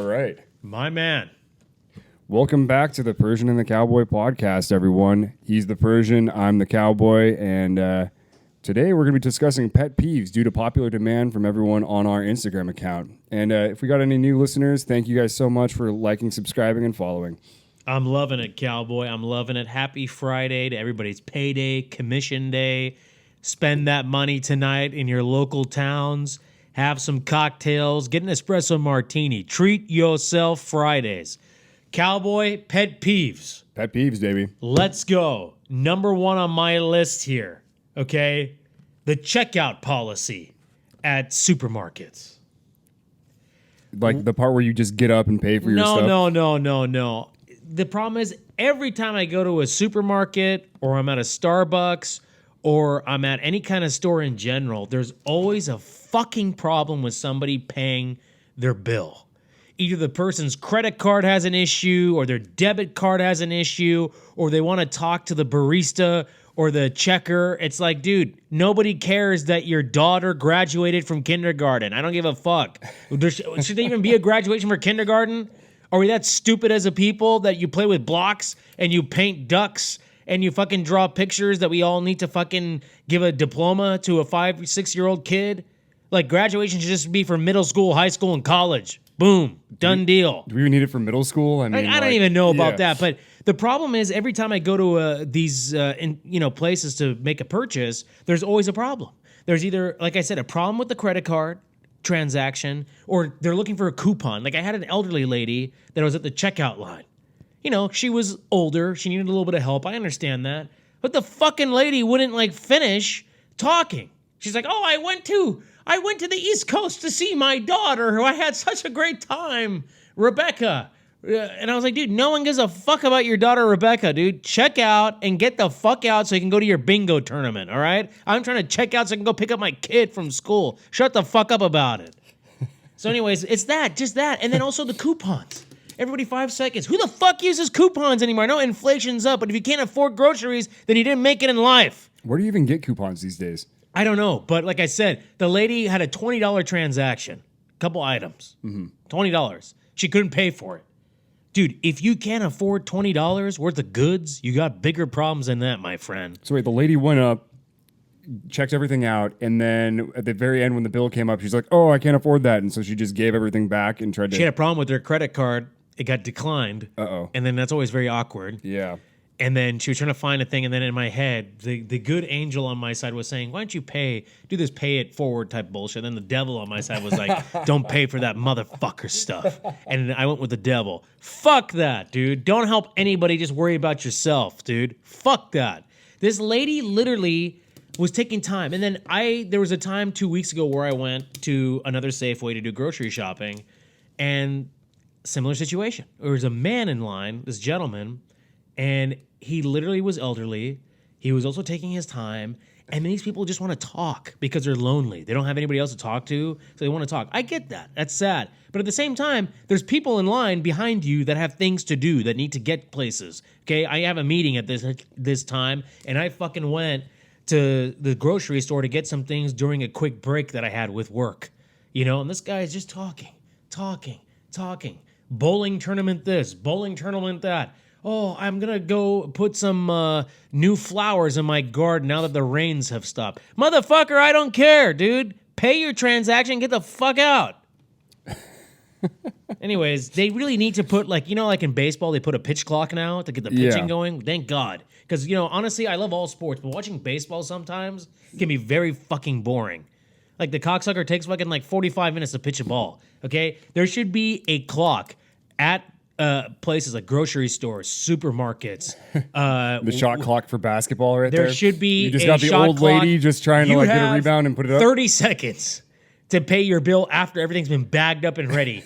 All right. My man. Welcome back to the Persian and the Cowboy podcast, everyone. He's the Persian, I'm the Cowboy, and today we're going to be discussing pet peeves due to popular demand from everyone on our Instagram account. And if we got any new listeners, thank you guys so much for liking, subscribing, and following. I'm loving it, Cowboy. I'm loving it. Happy Friday to everybody's payday, commission day. Spend that money tonight in your local towns. Have some cocktails. Get an espresso martini. Treat yourself Fridays. Cowboy, pet peeves. Pet peeves, baby. Let's go. Number one on my list here, okay? The checkout policy at supermarkets. Like the part where you just get up and pay for your stuff? No. The problem is every time I go to a supermarket or I'm at a Starbucks or I'm at any kind of store in general, there's always a fucking problem with somebody paying their bill. Either the person's credit card has an issue or their debit card has an issue or they want to talk to the barista or the checker. It's like, dude, nobody cares that your daughter graduated from kindergarten. I don't give a fuck. Should there even be a graduation for kindergarten? Are we that stupid as a people that you play with blocks and you paint ducks and you fucking draw pictures that we all need to fucking give a diploma to a 5-6-year-old kid? Like, graduation should just be for middle school, high school, and college. Boom. Done deal. Do we need it for middle school? I don't even know about that. But the problem is every time I go to these places to make a purchase, there's always a problem. There's either, like I said, a problem with the credit card transaction, or they're looking for a coupon. Like I had an elderly lady that was at the checkout line. You know, she was older. She needed a little bit of help. I understand that. But the fucking lady wouldn't finish talking. She's like, I went to the East Coast to see my daughter who I had such a great time, Rebecca. And I was like, dude, no one gives a fuck about your daughter, Rebecca, dude. Check out and get the fuck out so you can go to your bingo tournament, all right? I'm trying to check out so I can go pick up my kid from school. Shut the fuck up about it. So anyways, it's just that. And then also the coupons. Everybody 5 seconds. Who the fuck uses coupons anymore? I know inflation's up, but if you can't afford groceries, then you didn't make it in life. Where do you even get coupons these days? I don't know, but like I said, the lady had a $20 transaction, couple items, $20. She couldn't pay for it. Dude, if you can't afford $20 worth of goods, you got bigger problems than that, my friend. So wait, the lady went up, checked everything out, and then at the very end when the bill came up, she's like, I can't afford that. And so she just gave everything back and tried to... She had a problem with her credit card. It got declined. Uh-oh. And then that's always very awkward. Yeah. And then she was trying to find a thing, and then in my head, the good angel on my side was saying, why don't you do this pay it forward type bullshit? And then the devil on my side was like, don't pay for that motherfucker stuff. And I went with the devil. Fuck that, dude. Don't help anybody, just worry about yourself, dude. Fuck that. This lady literally was taking time. And then there was a time 2 weeks ago where I went to another Safeway to do grocery shopping, and similar situation. There was a man in line, this gentleman, and he literally was elderly. He was also taking his time. And these people just want to talk because they're lonely. They don't have anybody else to talk to, so they want to talk. I get that. That's sad. But at the same time, there's people in line behind you that have things to do, that need to get places. Okay, I have a meeting at this time, and I fucking went to the grocery store to get some things during a quick break that I had with work. And this guy is just talking. Bowling tournament this, bowling tournament that. I'm going to go put some new flowers in my garden now that the rains have stopped. Motherfucker, I don't care, dude. Pay your transaction, get the fuck out. Anyways, they really need to put, like in baseball, they put a pitch clock now to get the pitching going. Thank God. Because, honestly, I love all sports, but watching baseball sometimes can be very fucking boring. Like, the cocksucker takes fucking 45 minutes to pitch a ball, okay? There should be a clock at places like grocery stores, supermarkets. The shot clock for basketball right there. There should be You just got the old lady just trying to get a rebound and put it up. 30 seconds to pay your bill after everything's been bagged up and ready.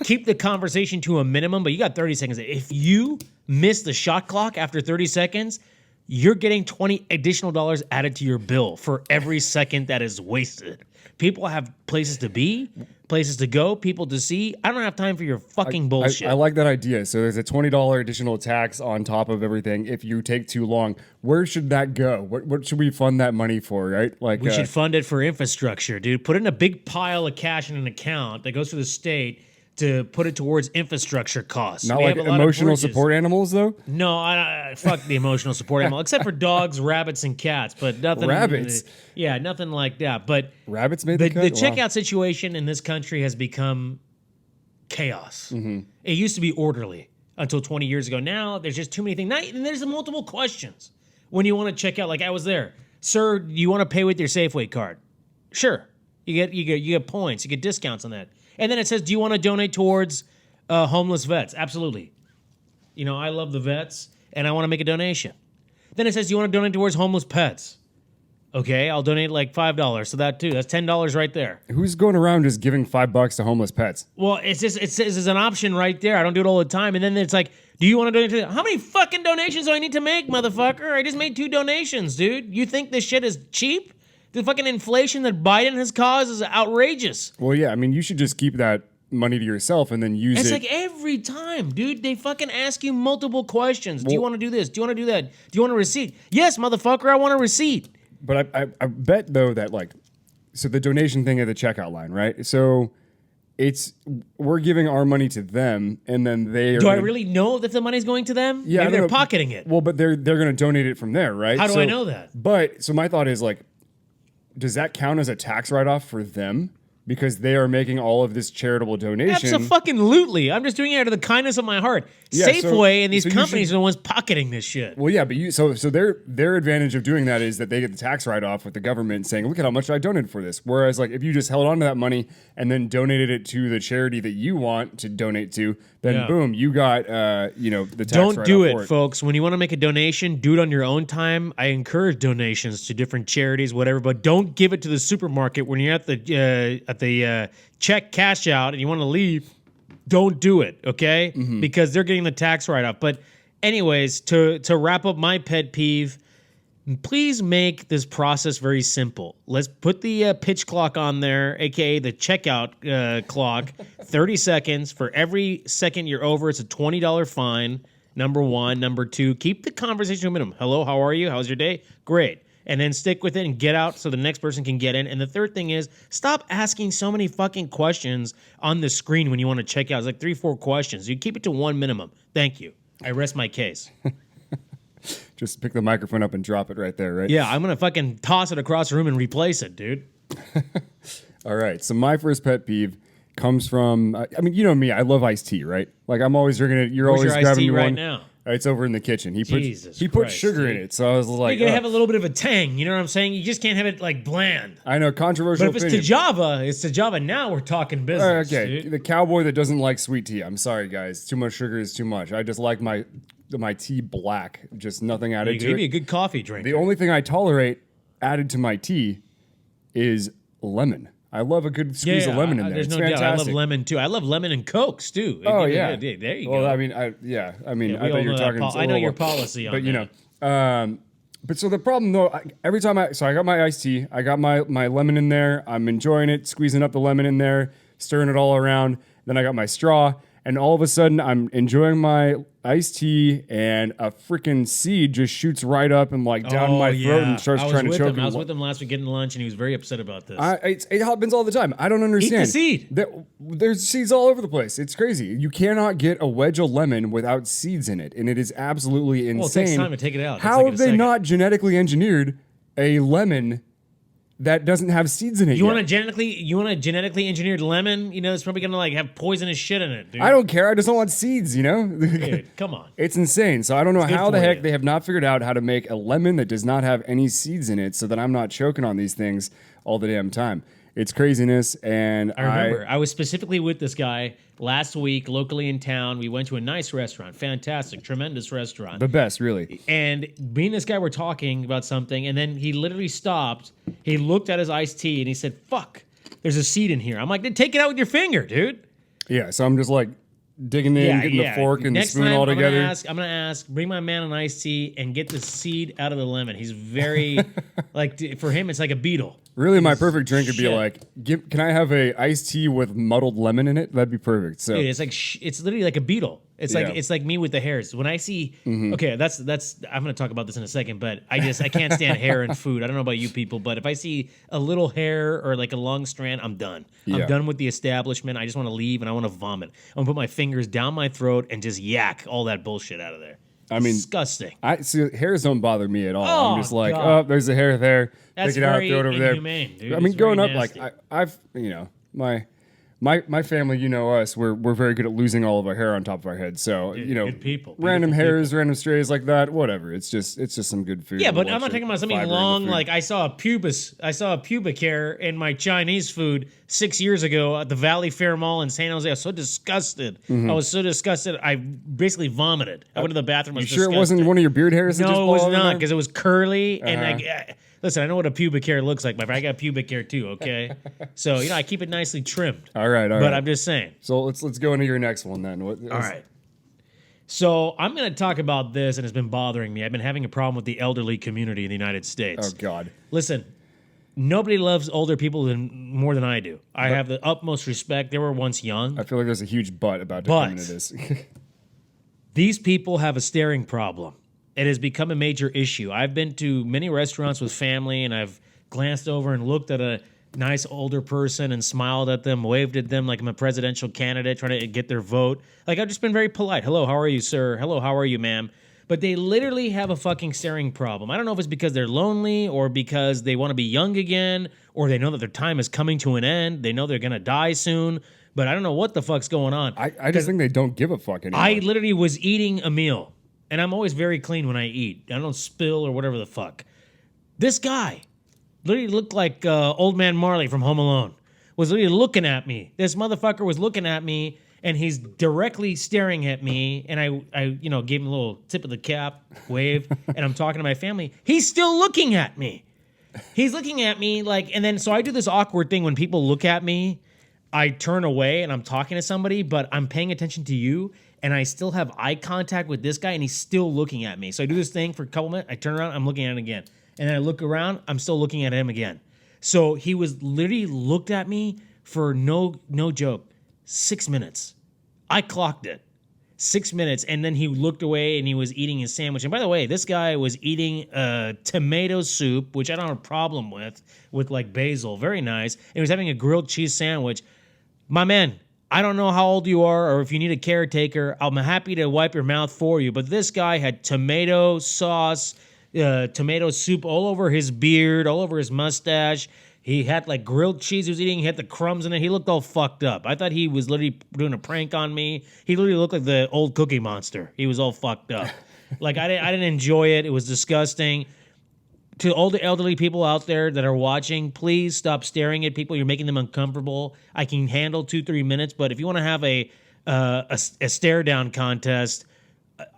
Keep the conversation to a minimum, but you got 30 seconds. If you miss the shot clock after 30 seconds, you're getting $20 additional added to your bill for every second that is wasted. People have places to be, places to go, people to see. I don't have time for your fucking bullshit. I like that idea. So there's a $20 additional tax on top of everything if you take too long. Where should that go? What should we fund that money for, right? We should fund it for infrastructure, dude. Put in a big pile of cash in an account that goes to the state to put it towards infrastructure costs. Not We like have a lot of emotional bridges. support animals, though. No, I fuck the emotional support animal, except for dogs, rabbits, and cats. But nothing. Rabbits? Yeah, nothing like that. But Rabbits made the the cut. Wow. checkout situation in this country has become chaos. Mm-hmm. It used to be orderly until 20 years ago. Now there's just too many things. And there's multiple questions when you want to check out. Like I was there, sir. Do you want to pay with your Safeway card? Sure. You get points. You get discounts on that. And then it says, do you want to donate towards homeless vets? Absolutely. You know, I love the vets, and I want to make a donation. Then it says, do you want to donate towards homeless pets? Okay, I'll donate like $5 to that too. That's $10 right there. Who's going around just giving $5 to homeless pets? Well, it says there's an option right there. I don't do it all the time. And then it's like, do you want to donate to that? How many fucking donations do I need to make, motherfucker? I just made 2 donations, dude. You think this shit is cheap? The fucking inflation that Biden has caused is outrageous. Well, yeah, I mean, you should just keep that money to yourself and then use It's it. like every time, dude, they fucking ask you multiple questions. Do you want to do this? Do you want to do that? Do you want a receipt? Yes, motherfucker, I want a receipt. But I bet, though, that, like, so the donation thing at the checkout line, right? So we're giving our money to them, and then they are. Do I really know that the money's going to them? Yeah, Maybe I they're don't know. pocketing it. Well, but they're going to donate it from there, right? How do I know that? But so my thought is, like, does that count as a tax write-off for them because they are making all of this charitable donation? Absolutely. I'm just doing it out of the kindness of my heart. Yeah, Safeway and these so you companies should- are the ones pocketing this shit. Well, yeah, but so their advantage of doing that is that they get the tax write-off with the government saying, look at how much I donated for this. Whereas, like, if you just held on to that money and then donated it to the charity that you want to donate to, then Yeah. boom, you got the tax Don't write-off do for it, folks. When you want to make a donation, do it on your own time. I encourage donations to different charities, whatever, but don't give it to the supermarket when you're at the check cash out and you want to leave. Don't do it, okay? Mm-hmm. Because they're getting the tax write-off. But anyways, to wrap up my pet peeve, please make this process very simple. Let's put the pitch clock on there, aka the checkout clock. 30 seconds. For every second you're over, it's a $20 fine. Number one. Number two, keep the conversation to a minimum. Hello, how are you? How's your day? Great. And then stick with it and get out so the next person can get in. And the third thing is stop asking so many fucking questions on the screen when you want to check out. It's like 3-4 questions. You keep it to one minimum. Thank you. I rest my case. Just pick the microphone up and drop it right there, right? Yeah, I'm going to fucking toss it across the room and replace it, dude. All right. So my first pet peeve comes from, I mean, you know me, I love iced tea, right? Like I'm always drinking it. You're Where's always your iced grabbing tea me right one. now? It's over in the kitchen. He Jesus put Christ, sugar in dude. it. So I was like, You're going to have a little bit of a tang. You know what I'm saying? You just can't have it like bland. I know, controversial But if it's to Java, it's to Java. Now we're talking business, Okay, dude. the cowboy that doesn't like sweet tea. I'm sorry, guys. Too much sugar is too much. I just like my tea black, just nothing added to Maybe a it. good coffee drink. The only thing I tolerate added to my tea is lemon. I love a good squeeze of lemon in there. There's It's no doubt. I love fantastic. lemon too. I love lemon and Cokes too. Oh yeah, There you well, go. I mean, I we thought all you were know that talking. I know your policy on but you that. know, but so the problem though, every time I got my iced tea, I got my lemon in there. I'm enjoying it, squeezing up the lemon in there, stirring it all around. Then I got my straw, and all of a sudden I'm enjoying my iced tea, and a freaking seed just shoots right up and like down my throat and starts trying to choke. I was with him last week getting lunch, and he was very upset about this. It happens all the time. I don't understand. seed. There's seeds all over the place. It's crazy. You cannot get a wedge of lemon without seeds in it, and it is absolutely insane. Well, it takes time to take it out. It takes How like a have they second. not genetically engineered a lemon that doesn't have seeds in it? You yet? want a genetically engineered lemon? You know, it's probably gonna like have poisonous shit in it, dude. I don't care. I just don't want seeds. You know. Dude, come on. It's insane. So I don't know good how the for heck you. they have not figured out how to make a lemon that does not have any seeds in it, so that I'm not choking on these things all the damn time. It's craziness, and I remember I was specifically with this guy last week locally in town. We went to a nice restaurant, fantastic, tremendous restaurant. the best, really. And me and this guy were talking about something, and then he literally stopped. He looked at his iced tea, and he said, "Fuck, there's a seed in here." I'm like, "Then take it out with your finger, dude." Yeah. So I'm just like digging in, getting the fork and Next the spoon time, all together. I'm gonna ask, bring my man an iced tea and get the seed out of the lemon. He's very like for him, it's like a beetle. Really, my perfect drink would be shit. like, can I have a iced tea with muddled lemon in it? That'd be perfect. So Dude, it's like it's literally like a beetle. It's like Yeah. it's like me with the hairs. When I see, okay, that's I'm gonna talk about this in a second, but I can't stand hair in food. I don't know about you people, but if I see a little hair or like a long strand, I'm done. Yeah. I'm done with the establishment. I just want to leave and I want to vomit. I want to put my fingers down my throat and just yak all that bullshit out of there. I mean, disgusting. I see hairs don't bother me at all. Oh, I'm just like, God. oh, there's a hair there. That's Pick it out, very throw it over inhumane, there. dude. I mean, It's growing very up, like nasty. I've my family, you know us, we're very good at losing all of our hair on top of our heads. So Dude, you know, good people. random Beautiful hairs, random strays like that, whatever. It's just some good food. Yeah, to but watch I'm not the talking about something fiber in the long. food. Like I saw a pubic hair in my Chinese food 6 years ago at the Valley Fair Mall in San Jose. I was so disgusted. Mm-hmm. I was so disgusted. I basically vomited. I went to the bathroom. I You was sure it disgusted. wasn't one of your beard hairs? that just No, it was fall out not there? because it was curly and Uh-huh. listen, I know what a pubic hair looks like, but I got pubic hair too. Okay, so I keep it nicely trimmed. All right. But I'm just saying. So let's go into your next one then. All right. So I'm going to talk about this, and it's been bothering me. I've been having a problem with the elderly community in the United States. Oh God. Listen, nobody loves older people more than I do. I have the utmost respect. They were once young. I feel like there's a huge butt about to come into this. These people have a staring problem. It has become a major issue. I've been to many restaurants with family, and I've glanced over and looked at a nice older person and smiled at them, waved at them like I'm a presidential candidate trying to get their vote. Like, I've just been very polite. Hello, how are you, sir? Hello, how are you, ma'am? But they literally have a fucking staring problem. I don't know if it's because they're lonely or because they want to be young again or they know that their time is coming to an end. They know they're going to die soon. But I don't know what the fuck's going on. I just think they don't give a fuck anymore. I literally was eating a meal, and I'm always very clean when I eat. I don't spill or whatever the fuck. This guy literally looked like Old Man Marley from Home Alone. Was literally looking at me. This motherfucker was looking at me, and he's directly staring at me. And I gave him a little tip of the cap, wave, and I'm talking to my family. He's still looking at me. He's looking at me like, and then so I do this awkward thing when people look at me. I turn away and I'm talking to somebody, but I'm paying attention to you, and I still have eye contact with this guy, and he's still looking at me. So I do this thing for a couple minutes. I turn around, I'm looking at him again. And then I look around, I'm still looking at him again. So he was literally looked at me for no joke, 6 minutes. I clocked it. 6 minutes, and then he looked away and he was eating his sandwich. And by the way, this guy was eating tomato soup, which I don't have a problem with like basil. Very nice. And he was having a grilled cheese sandwich. My man, I don't know how old you are or if you need a caretaker. I'm happy to wipe your mouth for you. But this guy had tomato sauce, tomato soup all over his beard, all over his mustache. He had like grilled cheese he was eating. He had the crumbs in it. He looked all fucked up. I thought he was literally doing a prank on me. He literally looked like the old Cookie Monster. He was all fucked up. Like I didn't enjoy it. It was disgusting. To all the elderly people out there that are watching, please stop staring at people. You're making them uncomfortable. I can handle 2-3 minutes, but if you want to have a stare down contest,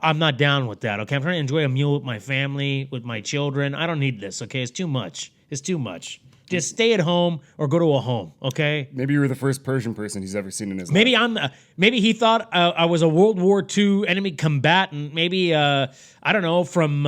I'm not down with that. Okay, I'm trying to enjoy a meal with my family, with my children. I don't need this. Okay, it's too much. It's too much. Just stay at home or go to a home. Okay. Maybe you were the first Persian person he's ever seen in his Maybe life. Maybe he thought I was a World War II enemy combatant. Maybe I don't know from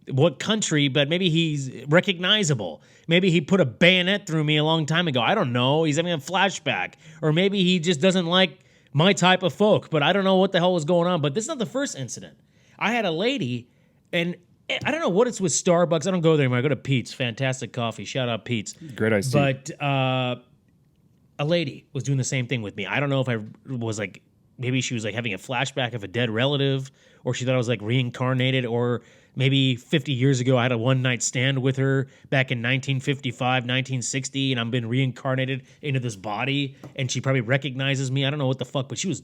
what country, but maybe he's recognizable. Maybe he put a bayonet through me a long time ago. I don't know. He's having a flashback, or maybe he just doesn't like my type of folk. But I don't know what the hell was going on. But this is not the first incident. I had a lady, and I don't know what it's with Starbucks. I don't go there anymore. I go to Pete's. Fantastic coffee. Shout out Pete's. Great iced tea. But a lady was doing the same thing with me. I don't know if I was like, maybe she was like having a flashback of a dead relative, or she thought I was like reincarnated, or maybe 50 years ago I had a one-night stand with her back in 1955, 1960, and I've been reincarnated into this body, and she probably recognizes me. I don't know what the fuck, but she was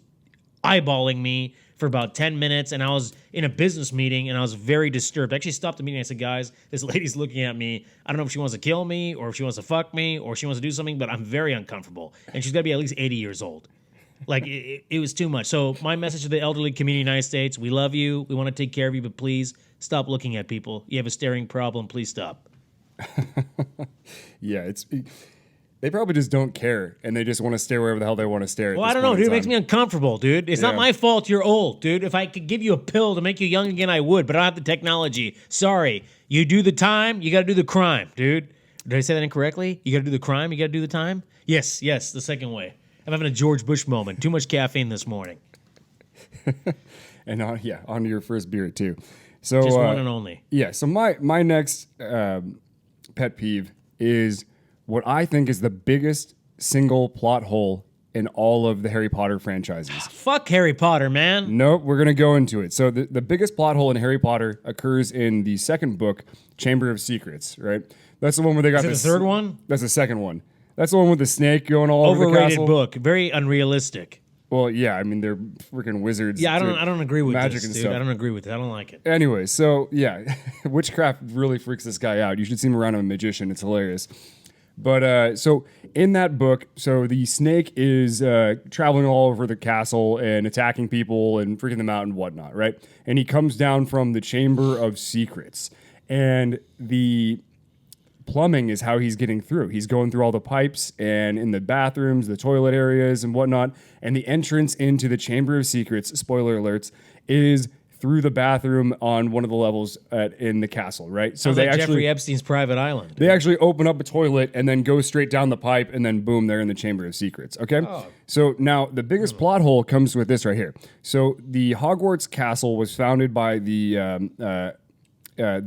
eyeballing me for about 10 minutes, and I was in a business meeting, and I was very disturbed. I actually stopped the meeting, and I said, guys, this lady's looking at me. I don't know if she wants to kill me, or if she wants to fuck me, or if she wants to do something, but I'm very uncomfortable. And she's got to be at least 80 years old. Like, it was too much. So my message to the elderly community in the United States, we love you, we want to take care of you, but please stop looking at people. You have a staring problem, please stop. Yeah, they probably just don't care, and they just want to stare wherever the hell they want to stare. Well, I don't know, dude. It makes me uncomfortable, dude. It's not Yeah. my fault you're old, dude. If I could give you a pill to make you young again, I would, but I don't have the technology. Sorry. You do the time, you got to do the crime, dude. Did I say that incorrectly? You got to do the crime. You got to do the time. Yes, the second way. I'm having a George Bush moment. Too much caffeine this morning. And on to your first beer too. So Just one and only. Yeah. So my next pet peeve is what I think is the biggest single plot hole in all of the Harry Potter franchises. Fuck Harry Potter, man. Nope, we're going to go into it. So the biggest plot hole in Harry Potter occurs in the second book, Chamber of Secrets, right? That's the one where they got Is it the third one? That's the second one. That's the one with the snake going all over the Overrated castle. book. Very unrealistic. Well, yeah, I mean, they're freaking wizards. Yeah, I don't agree with magic this, and dude. stuff. I don't agree with it. I don't like it. Anyway, so yeah, witchcraft really freaks this guy out. You should see him around a magician. It's hilarious. But so in that book, so the snake is traveling all over the castle and attacking people and freaking them out and whatnot, right? And he comes down from the Chamber of Secrets. And the plumbing is how he's getting through. He's going through all the pipes and in the bathrooms, the toilet areas and whatnot. And the entrance into the Chamber of Secrets, spoiler alerts, is through the bathroom on one of the levels in the castle, right? So Sounds like Jeffrey Epstein's private island. They actually open up a toilet and then go straight down the pipe and then boom, they're in the Chamber of Secrets, okay? Oh. So now the biggest plot hole comes with this right here. So the Hogwarts castle was founded by the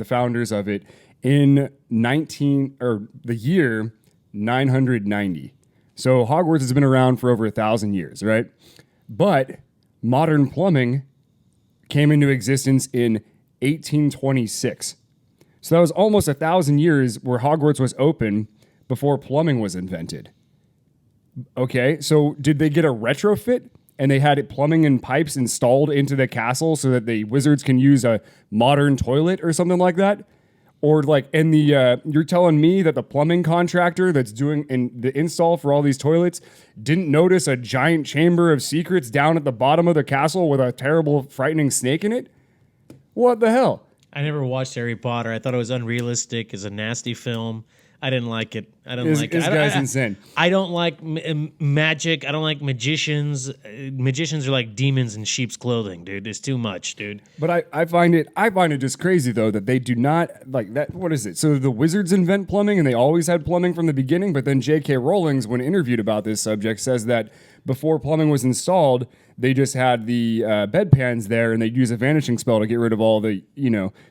founders of it in the year 990. So Hogwarts has been around for over 1,000 years, right? But modern plumbing came into existence in 1826. So that was almost 1,000 years where Hogwarts was open before plumbing was invented. Okay, so did they get a retrofit and they had plumbing and pipes installed into the castle so that the wizards can use a modern toilet or something like that? Or like in the, you're telling me that the plumbing contractor that's doing the install for all these toilets didn't notice a giant chamber of secrets down at the bottom of the castle with a terrible, frightening snake in it? What the hell? I never watched Harry Potter. I thought it was unrealistic. It's a nasty film. I didn't like it. This guy's insane. I don't like magic. I don't like magicians. Magicians are like demons in sheep's clothing, dude. It's too much, dude. But I find it just crazy though that they do not like that. What is it? So the wizards invent plumbing and they always had plumbing from the beginning. But then J.K. Rowling, when interviewed about this subject, says that before plumbing was installed, they just had the bedpans there and they'd use a vanishing spell to get rid of all the,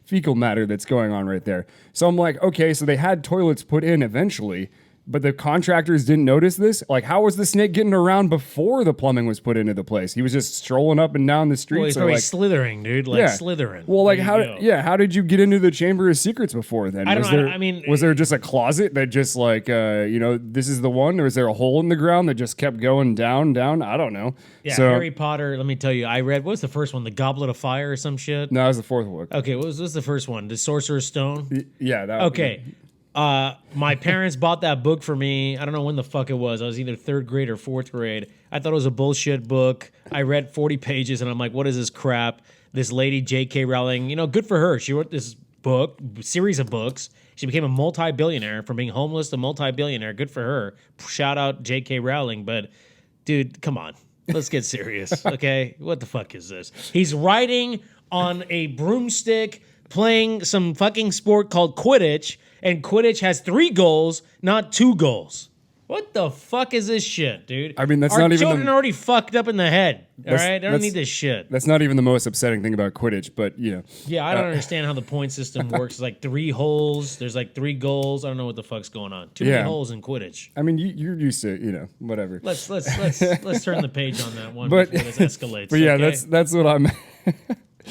fecal matter that's going on right there. So I'm like, okay, so they had toilets put in eventually, but the contractors didn't notice this? Like, how was the snake getting around before the plumbing was put into the place? He was just strolling up and down the streets. Well, he's probably slithering, dude. Slithering. Well, like, how did you get into the Chamber of Secrets before then? I don't know. Was there just a closet that just like, this is the one? Or is there a hole in the ground that just kept going down? I don't know. Yeah, so, Harry Potter, let me tell you, I read, what was the first one? The Goblet of Fire or some shit? No, that was the fourth book. Okay, what was the first one? The Sorcerer's Stone? Yeah. Okay. My parents bought that book for me. I don't know when the fuck it was. I was either third grade or fourth grade. I thought it was a bullshit book. I read 40 pages and I'm like, what is this crap? This lady, J.K. Rowling, good for her. She wrote this series of books. She became a multi-billionaire from being homeless to multi-billionaire. Good for her. Shout out J.K. Rowling. But, dude, come on. Let's get serious, okay? What the fuck is this? He's riding on a broomstick playing some fucking sport called Quidditch, and Quidditch has 3 goals, not 2 goals. What the fuck is this shit, dude? I mean, that's Our not even children are already fucked up in the head, all right? I don't need this shit. That's not even the most upsetting thing about Quidditch, but, Yeah, I don't understand how the point system works. It's like 3 holes, there's like 3 goals. I don't know what the fuck's going on. Too many holes in Quidditch. I mean, you're used to, whatever. Let's turn the page on that one before this escalates. But yeah, okay? that's what I'm...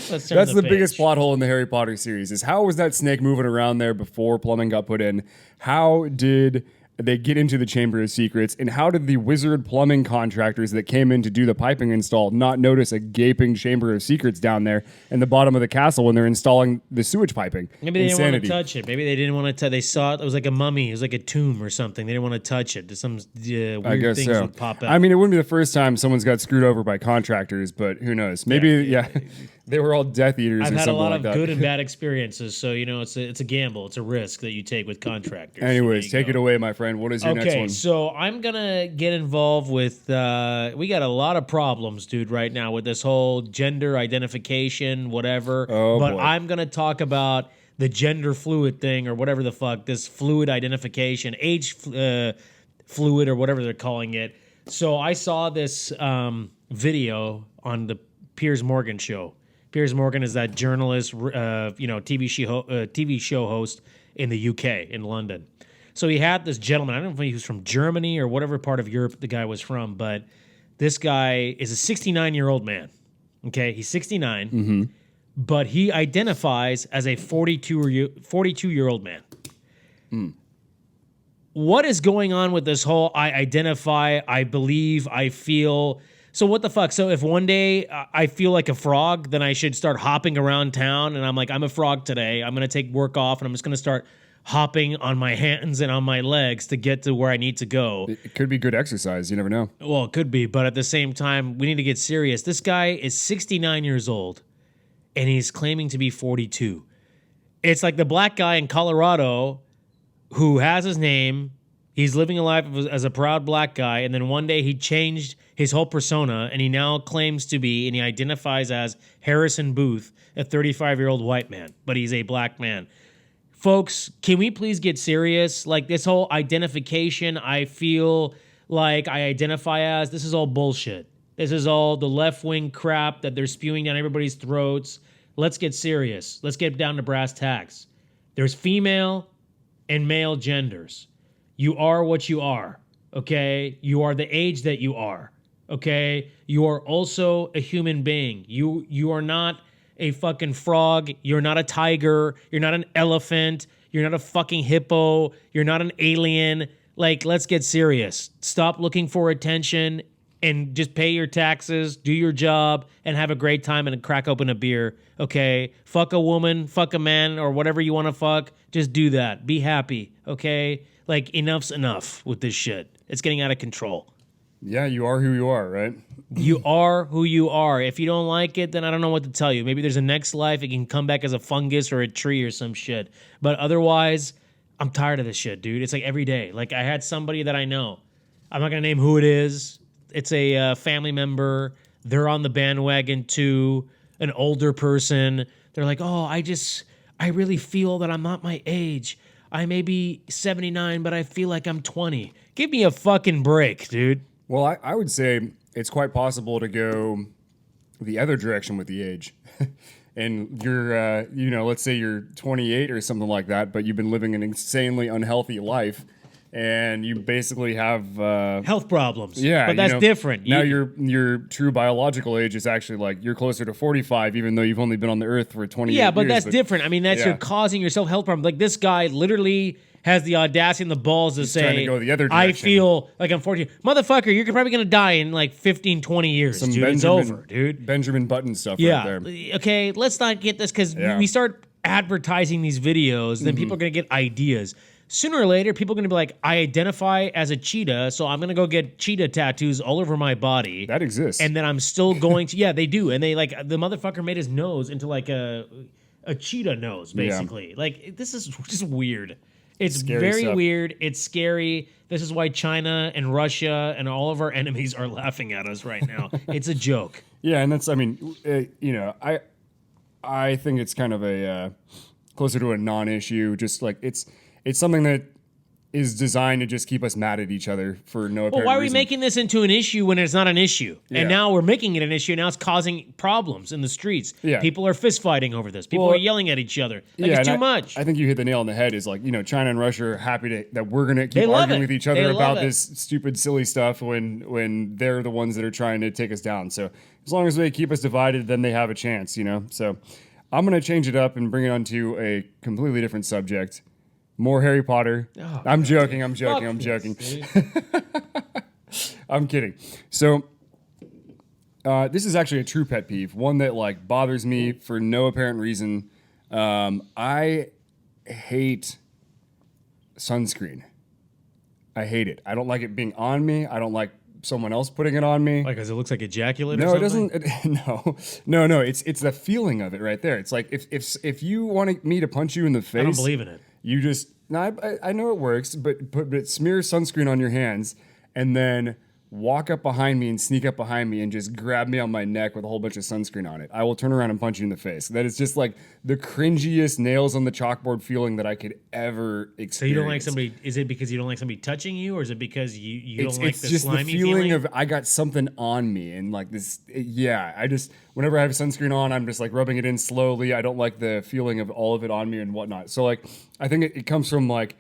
That's the biggest plot hole in the Harry Potter series is how was that snake moving around there before plumbing got put in? How did they get into the Chamber of Secrets? And how did the wizard plumbing contractors that came in to do the piping install not notice a gaping Chamber of Secrets down there in the bottom of the castle when they're installing the sewage piping? Maybe they didn't want to touch it. Maybe they didn't want to. They saw it. It was like a mummy. It was like a tomb or something. They didn't want to touch it. Some weird things would pop out. I mean, it wouldn't be the first time someone's got screwed over by contractors, but who knows? Maybe, they were all Death Eaters or something like that. I've had a lot of good and bad experiences, so, it's a gamble. It's a risk that you take with contractors. Anyways, take it away, my friend. What is your next one? Okay, so I'm going to get involved with, we got a lot of problems, dude, right now with this whole gender identification, whatever. Oh, but boy. I'm going to talk about the gender fluid thing or whatever the fuck, this fluid identification, age fluid or whatever they're calling it. So I saw this video on the Piers Morgan show. Piers Morgan is that journalist, TV show host in the UK, in London. So he had this gentleman, I don't know if he was from Germany or whatever part of Europe the guy was from, but this guy is a 69-year-old man. Okay, he's 69, but he identifies as a 42-year-old man. What is going on with this whole I identify, I believe, I feel... So what the fuck? So if one day I feel like a frog, then I should start hopping around town and I'm like, I'm a frog today. I'm going to take work off and I'm just going to start hopping on my hands and on my legs to get to where I need to go. It could be good exercise. You never know. Well, it could be, but at the same time, we need to get serious. This guy is 69 years old and he's claiming to be 42. It's like the black guy in Colorado who has his name. He's living a life as a proud black guy, and then one day he changed his whole persona, and he now claims to be, and he identifies as Harrison Booth, a 35-year-old white man, but he's a black man. Folks, can we please get serious? Like, this whole identification, I feel like I identify as, this is all bullshit. This is all the left-wing crap that they're spewing down everybody's throats. Let's get serious. Let's get down to brass tacks. There's female and male genders. You are what you are, okay? You are the age that you are, okay? You are also a human being. You are not a fucking frog. You're not a tiger. You're not an elephant. You're not a fucking hippo. You're not an alien. Like, let's get serious. Stop looking for attention and just pay your taxes, do your job, and have a great time and crack open a beer, okay? Fuck a woman, fuck a man, or whatever you want to fuck. Just do that. Be happy, okay? Like, enough's enough with this shit. It's getting out of control. Yeah, you are who you are, right? You are who you are. If you don't like it, then I don't know what to tell you. Maybe there's a next life. It can come back as a fungus or a tree or some shit. But otherwise, I'm tired of this shit, dude. It's like every day. Like, I had somebody that I know. I'm not going to name who it is. It's a family member. They're on the bandwagon too. An older person. They're like, oh, I really feel that I'm not my age. I may be 79, but I feel like I'm 20. Give me a fucking break, dude. Well, I would say it's quite possible to go the other direction with the age. And you're, let's say you're 28 or something like that, but you've been living an insanely unhealthy life. And you basically have health problems. Yeah, but that's different. Now your true biological age is actually like you're closer to 45, even though you've only been on the earth for 20 years. Yeah, but that's different. I mean, you're causing yourself health problems. Like, this guy literally has the audacity and the balls to say, trying to go the other I direction. feel like I'm 40. Motherfucker, you're probably going to die in like 15, 20 years, dude. It's over, dude. Benjamin Button stuff right there. Okay, let's not get this, because we start advertising these videos, then people are going to get ideas. Sooner or later, people are going to be like, I identify as a cheetah, so I'm going to go get cheetah tattoos all over my body. That exists. And then I'm still going to... Yeah, they do. And they, like, the motherfucker made his nose into, like, a cheetah nose, basically. Yeah. Like, this is just weird. It's scary very stuff. Weird. It's scary. This is why China and Russia and all of our enemies are laughing at us right now. It's a joke. Yeah, and that's... I mean, I think it's kind of a... closer to a non-issue. Just, like, it's something that is designed to just keep us mad at each other for no apparent reason. Well, why are we making this into an issue when it's not an issue? Yeah. And now we're making it an issue, and now it's causing problems in the streets. Yeah. People are fist fighting over this. People are yelling at each other. Like, it's too much. I think you hit the nail on the head. Is like, China and Russia are happy that we're going to keep arguing with each other about this stupid, silly stuff when they're the ones that are trying to take us down. So as long as they keep us divided, then they have a chance, So I'm going to change it up and bring it onto a completely different subject. More Harry Potter. Oh, I'm joking. I'm kidding. So this is actually a true pet peeve, one that like bothers me for no apparent reason. I hate sunscreen. I hate it. I don't like it being on me. I don't like someone else putting it on me. Like, because it looks like ejaculate. No, or something? It doesn't. No. It's the feeling of it right there. It's like if you want me to punch you in the face, I don't believe in it. You just I know it works, but smear sunscreen on your hands and then walk up behind me and sneak up behind me and just grab me on my neck with a whole bunch of sunscreen on it, I will turn around and punch you in the face. That is just like the cringiest nails on the chalkboard feeling that I could ever experience. So you don't like somebody? Is it because you don't like somebody touching you, or is it because you don't like the just slimy the feeling of I got something on me and like this? Yeah, I just whenever I have sunscreen on, I'm just like rubbing it in slowly. I don't like the feeling of all of it on me and whatnot. So like, I think it comes from like.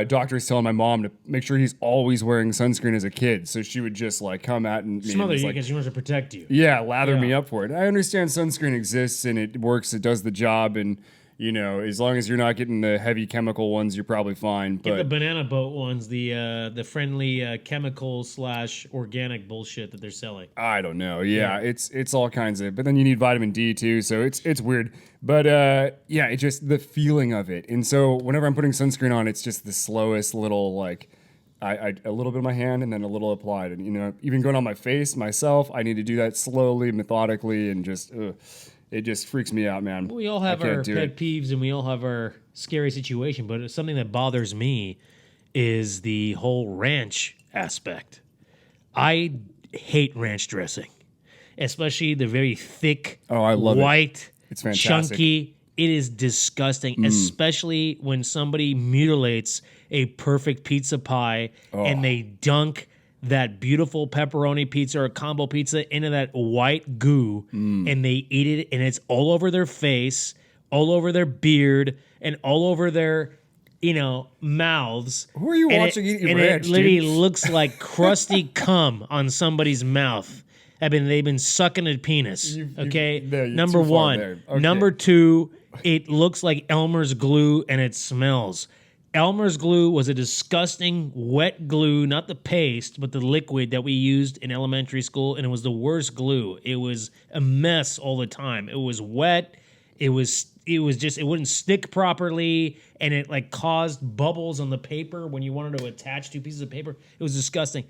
Doctors telling my mom to make sure he's always wearing sunscreen as a kid, so she would just like come at me smother and you like, because she wants to protect you. yeah, lather me up for it. I understand sunscreen exists and it works, it does the job, and you know, as long as you're not getting the heavy chemical ones, you're probably fine. Get the But banana boat ones, the friendly chemical / organic bullshit that they're selling. I don't know. Yeah, it's all kinds of. But then you need vitamin D too, so it's weird. But yeah, it just the feeling of it. And so whenever I'm putting sunscreen on, it's just the slowest little like. I a little bit of my hand and then a little applied, and you know, even going on my face myself, I need to do that slowly, methodically, and just it just freaks me out, man. We all have our pet peeves and we all have our scary situation, but something that bothers me is the whole ranch aspect. I hate ranch dressing, especially the very thick, I love white, it's fantastic. chunky. It is disgusting, especially when somebody mutilates a perfect pizza pie and they dunk that beautiful pepperoni pizza or combo pizza into that white goo and they eat it, and it's all over their face, all over their beard, and all over their, you know, mouths. Who are you watching eating ranch, it literally dude? looks like crusty cum on somebody's mouth. They've been sucking a penis. Okay, number one. Okay. Number two, it looks like Elmer's glue and it smells. Elmer's glue was a disgusting wet glue, not the paste, but the liquid that we used in elementary school, and it was the worst glue. It was a mess all the time. It was wet. It was just, it wouldn't stick properly, and it like caused bubbles on the paper when you wanted to attach two pieces of paper. It was disgusting.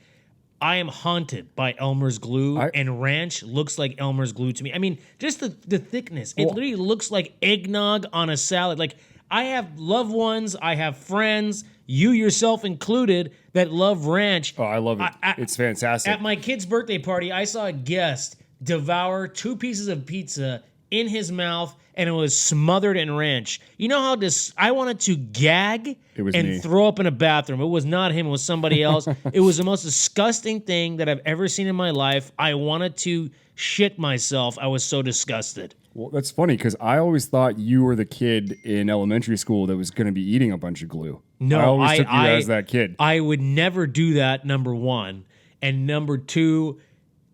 I am haunted by Elmer's glue, and ranch looks like Elmer's glue to me. I mean, just the thickness. It literally looks like eggnog on a salad. Like, I have loved ones, I have friends, you yourself included, that love ranch. Oh, I love it. It's fantastic. At my kid's birthday party, I saw a guest devour 2 pieces of pizza in his mouth, and it was smothered in ranch. You know how I wanted to gag and throw up in a bathroom. It was not him, it was somebody else. It was the most disgusting thing that I've ever seen in my life. I wanted to shit myself. I was so disgusted. Well, that's funny because I always thought you were the kid in elementary school that was going to be eating a bunch of glue. No, I always took you as that kid. I would never do that, number one. And number two,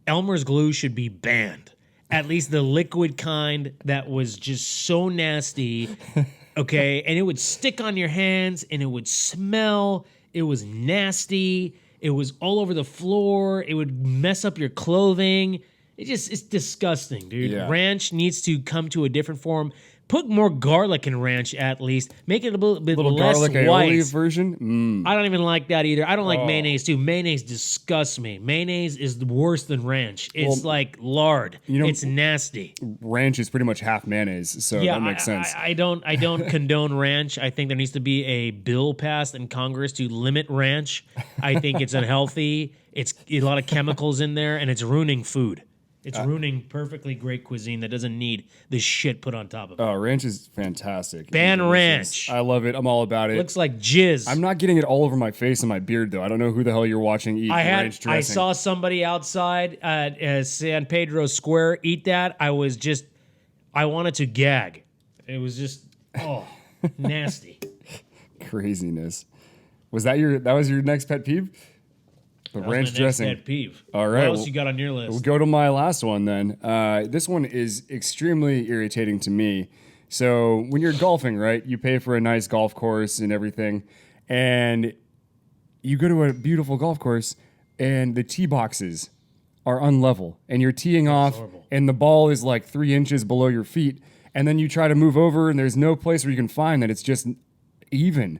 Elmer's glue should be banned. At least the liquid kind that was just so nasty, okay? And it would stick on your hands and it would smell. It was nasty. It was all over the floor. It would mess up your clothing. It's disgusting, dude. Yeah. Ranch needs to come to a different form. Put more garlic in ranch, at least. Make it a little bit less garlic white. aioli version. I don't even like that either. I don't like mayonnaise too. Mayonnaise disgusts me. Mayonnaise is worse than ranch. It's like lard. You know, it's nasty. Ranch is pretty much half mayonnaise, so that makes sense. I don't condone ranch. I think there needs to be a bill passed in Congress to limit ranch. I think it's unhealthy. It's a lot of chemicals in there, and it's ruining food. It's ruining perfectly great cuisine that doesn't need this shit put on top of it. Oh, ranch is fantastic. Ban ranch. I love it. I'm all about it. Looks like jizz. I'm not getting it all over my face and my beard, though. I don't know who the hell you're watching eat ranch dressing. I saw somebody outside at San Pedro Square eat that. I wanted to gag. It was just, nasty. Craziness. That was your next pet peeve? The ranch dressing. Pet peeve. All right. What else you got on your list? We'll go to my last one then. This one is extremely irritating to me. So when you're golfing, right, you pay for a nice golf course and everything, and you go to a beautiful golf course, and the tee boxes are unlevel, and you're teeing off, and the ball is like 3 inches below your feet, and then you try to move over, and there's no place where you can find that it's just even.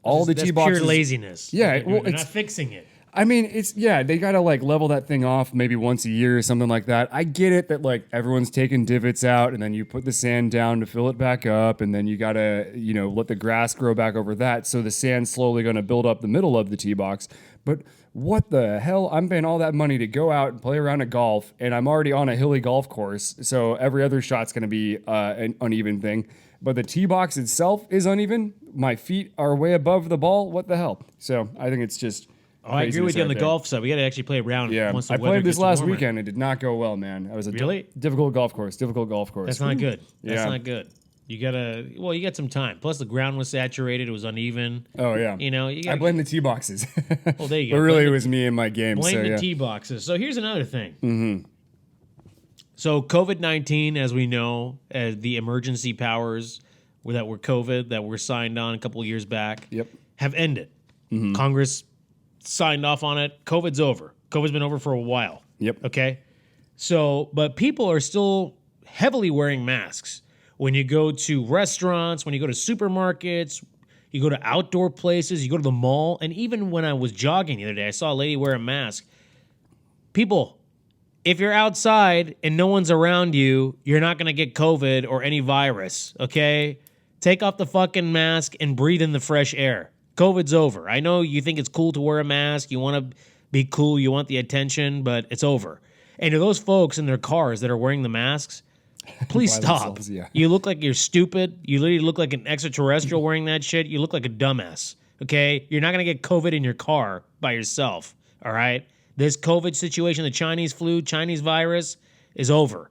That's tee boxes. Pure laziness. Yeah, they're not fixing it. I mean, they gotta like level that thing off maybe once a year or something like that. I get it that like everyone's taking divots out and then you put the sand down to fill it back up, and then you gotta, let the grass grow back over that. So the sand's slowly gonna build up the middle of the tee box. But what the hell? I'm paying all that money to go out and play around at golf, and I'm already on a hilly golf course, so every other shot's going to be an uneven thing. But the tee box itself is uneven. My feet are way above the ball. What the hell? So I think it's just. Oh, I agree with you on the golf side. We got to actually play around. Yeah, once the I weather played this gets last warmer. weekend. It did not go well, man. It was a Really? difficult golf course. That's not good. That's Yeah. not good. You got some time. Plus, the ground was saturated. It was uneven. Oh, yeah. You know, you I gotta, blame the tee boxes. well, there you But go. really, it was me and my game. Blame so, the yeah. tee boxes. So here's another thing. Mm-hmm. So COVID-19, as we know, the emergency powers that were COVID that were signed on a couple of years back, Yep. have ended. Congress signed off on it. COVID's over. COVID's been over for a while. Yep. Okay. So, but people are still heavily wearing masks. When you go to restaurants, when you go to supermarkets, you go to outdoor places, you go to the mall, and even when I was jogging the other day, I saw a lady wear a mask. People, if you're outside and no one's around you, you're not going to get COVID or any virus, okay? Take off the fucking mask and breathe in the fresh air. COVID's over. I know you think it's cool to wear a mask. You want to be cool. You want the attention, but it's over. And to those folks in their cars that are wearing the masks, please By stop. themselves, yeah. You look like you're stupid. You literally look like an extraterrestrial wearing that shit. You look like a dumbass, okay? You're not going to get COVID in your car by yourself, all right? This COVID situation, the Chinese flu, Chinese virus, is over.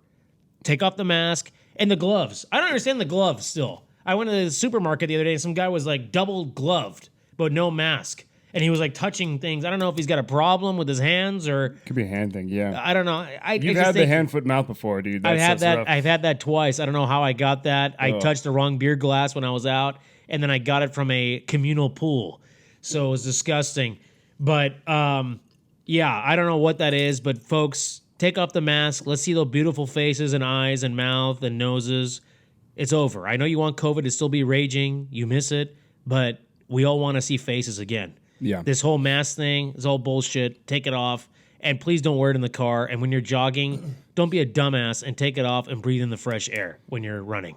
Take off the mask and the gloves. I don't understand the gloves still. I went to the supermarket the other day and some guy was like double gloved, but no mask. And he was like touching things. I don't know if he's got a problem with his hands or Could be a hand thing, yeah. I don't know. You've had the hand, foot, mouth before, dude. That I've had stuff's that. rough. I've had that twice. I don't know how I got that. I touched the wrong beer glass when I was out, and then I got it from a communal pool. So it was disgusting. But yeah, I don't know what that is. But folks, take off the mask. Let's see those beautiful faces and eyes and mouth and noses. It's over. I know you want COVID to still be raging. You miss it, but we all want to see faces again. Yeah. This whole mask thing is all bullshit. Take it off. And please don't wear it in the car. And when you're jogging, don't be a dumbass and take it off and breathe in the fresh air when you're running.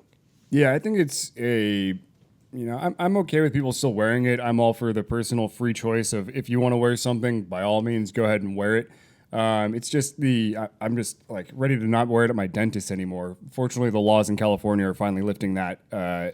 Yeah, I think it's I'm okay with people still wearing it. I'm all for the personal free choice of if you want to wear something, by all means, go ahead and wear it. It's just I'm just like ready to not wear it at my dentist anymore. Fortunately, the laws in California are finally lifting that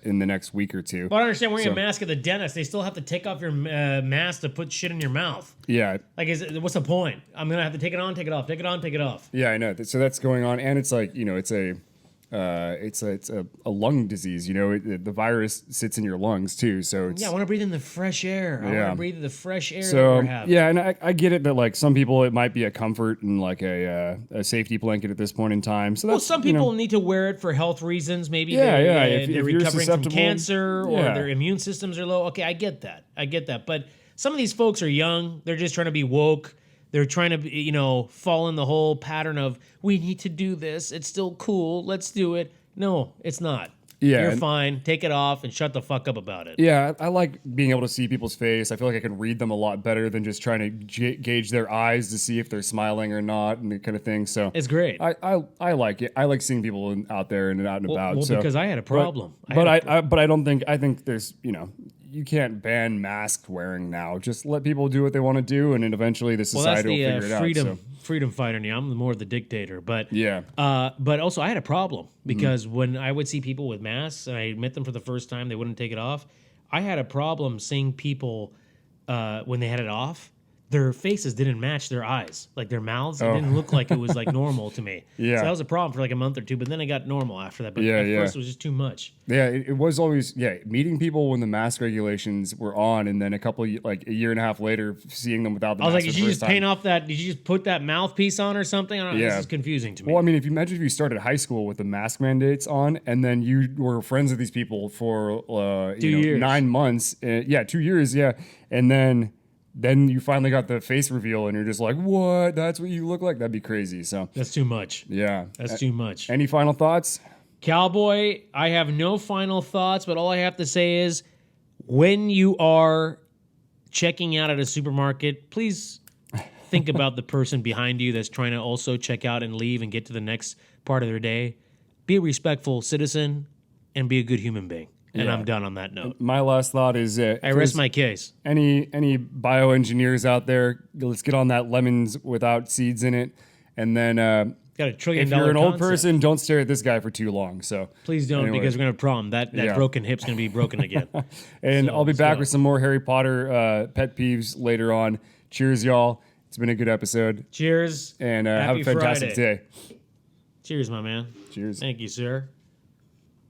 in the next week or two. But I don't understand wearing a mask at the dentist. They still have to take off your mask to put shit in your mouth. Yeah. Like, what's the point? I'm going to have to take it on, take it off, take it on, take it off. Yeah, I know. So that's going on. And it's like, it's a lung disease, the virus sits in your lungs too. So it's, Yeah, I want to breathe in the fresh air. I want Yeah. to breathe in the fresh air that so we're having. yeah, and I get it that like some people it might be a comfort and like a safety blanket at this point in time. So that's, Well, some people need to wear it for health reasons. Maybe Yeah, they're, yeah, they're if you're recovering from susceptible, cancer or yeah. their immune systems are low. Okay, I get that. But some of these folks are young. They're just trying to be woke. They're trying to, fall in the whole pattern of, we need to do this. It's still cool. Let's do it. No, it's not. Yeah, You're and- fine. Take it off and shut the fuck up about it. Yeah, I like being able to see people's face. I feel like I can read them a lot better than just trying to gauge their eyes to see if they're smiling or not and that kind of thing. So It's great. I like it. I like seeing people out there and out and about. Well, so. because I had a problem. But I don't think there's you can't ban mask wearing now. Just let people do what they want to do, and then eventually the Well, that's society will the figure it out. So. freedom fighter. Now I'm more the dictator, but Yeah. But also I had a problem because when I would see people with masks and I met them for the first time, they wouldn't take it off. I had a problem seeing people when they had it off. Their faces didn't match their eyes, like their mouths. It didn't look like it was like normal to me. Yeah. So that was a problem for like a month or two, but then it got normal after that. But Yeah, at yeah. first it was just too much. Yeah, it was always meeting people when the mask regulations were on, and then a year and a half later, seeing them without the I was mask. like, for did the you first just paint time. off that? Did you just put that mouthpiece on or something? I don't know. Yeah. This is confusing to me. Well, I mean, if you started high school with the mask mandates on, and then you were friends with these people for 2 years. 9 months, 2 years, and then you finally got the face reveal, and you're just like, what? That's what you look like? That'd be crazy. So That's too much. yeah, That's too much. Any final thoughts? Cowboy, I have no final thoughts, but all I have to say is when you are checking out at a supermarket, please think about the person behind you that's trying to also check out and leave and get to the next part of their day. Be a respectful citizen and be a good human being. And Yeah. I'm done on that note. My last thought is I rest my case. any bioengineers out there, let's get on that lemons without seeds in it. And then Got $1 trillion if you're an old concept. person, don't stare at this guy for too long. So Please don't, anyway. because we're gonna have a problem. That Yeah. broken hip's gonna be broken again. And So, I'll be let's back go. with some more Harry Potter pet peeves later on. Cheers, y'all. It's been a good episode. Cheers. And have Happy a fantastic Friday. day. Cheers, my man. Cheers. Thank you, sir.